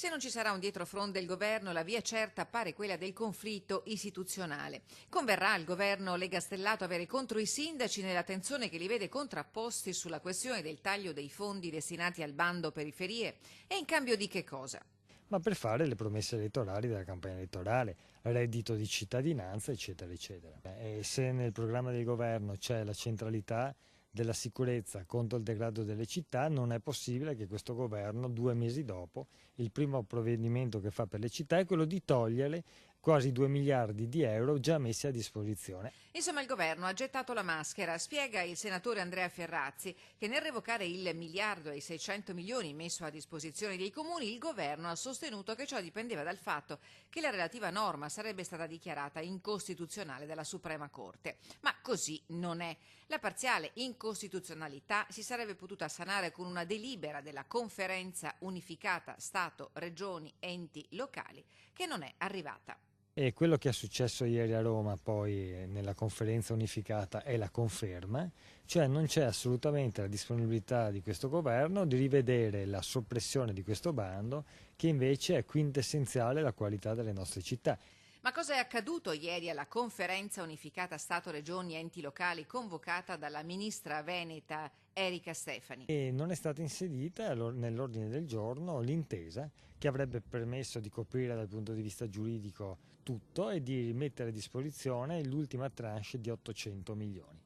Se non ci sarà un dietrofront del governo, la via certa appare quella del conflitto istituzionale. Converrà al governo Lega Stellato avere contro i sindaci nella tensione che li vede contrapposti sulla questione del taglio dei fondi destinati al bando periferie? E in cambio di che cosa? Ma per fare le promesse elettorali della campagna elettorale, reddito di cittadinanza, eccetera, eccetera. E se nel programma del governo c'è la centralità della sicurezza contro il degrado delle città, non è possibile che questo governo, 2 mesi dopo, il primo provvedimento che fa per le città è quello di toglierle quasi 2 miliardi di euro già messi a disposizione. Insomma, il governo ha gettato la maschera, spiega il senatore Andrea Ferrazzi, che nel revocare il 1.600.000.000 messo a disposizione dei comuni, il governo ha sostenuto che ciò dipendeva dal fatto che la relativa norma sarebbe stata dichiarata incostituzionale dalla Suprema Corte. Ma così non è. La parziale incostituzionalità si sarebbe potuta sanare con una delibera della Conferenza Unificata Stato, Regioni, Enti Locali, che non è arrivata. E quello che è successo ieri a Roma poi nella conferenza unificata è la conferma, cioè non c'è assolutamente la disponibilità di questo governo di rivedere la soppressione di questo bando che invece è quintessenziale alla qualità delle nostre città. Ma cosa è accaduto ieri alla conferenza unificata Stato-Regioni Enti Locali convocata dalla ministra veneta Erika Stefani? E non è stata inserita nell'ordine del giorno l'intesa che avrebbe permesso di coprire dal punto di vista giuridico tutto e di mettere a disposizione l'ultima tranche di 800 milioni.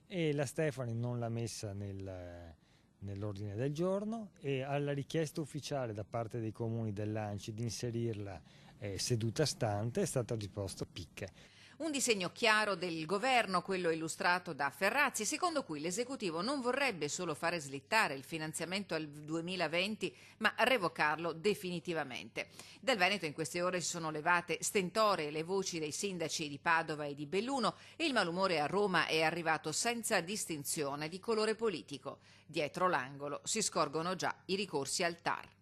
E la Stefani non l'ha messa nell'ordine del giorno e alla richiesta ufficiale da parte dei comuni dell'ANCI di inserirla seduta stante è stata risposta picche. Un disegno chiaro del governo, quello illustrato da Ferrazzi, secondo cui l'esecutivo non vorrebbe solo fare slittare il finanziamento al 2020, ma revocarlo definitivamente. Dal Veneto in queste ore si sono levate stentoree le voci dei sindaci di Padova e di Belluno e il malumore a Roma è arrivato senza distinzione di colore politico. Dietro l'angolo si scorgono già i ricorsi al TAR.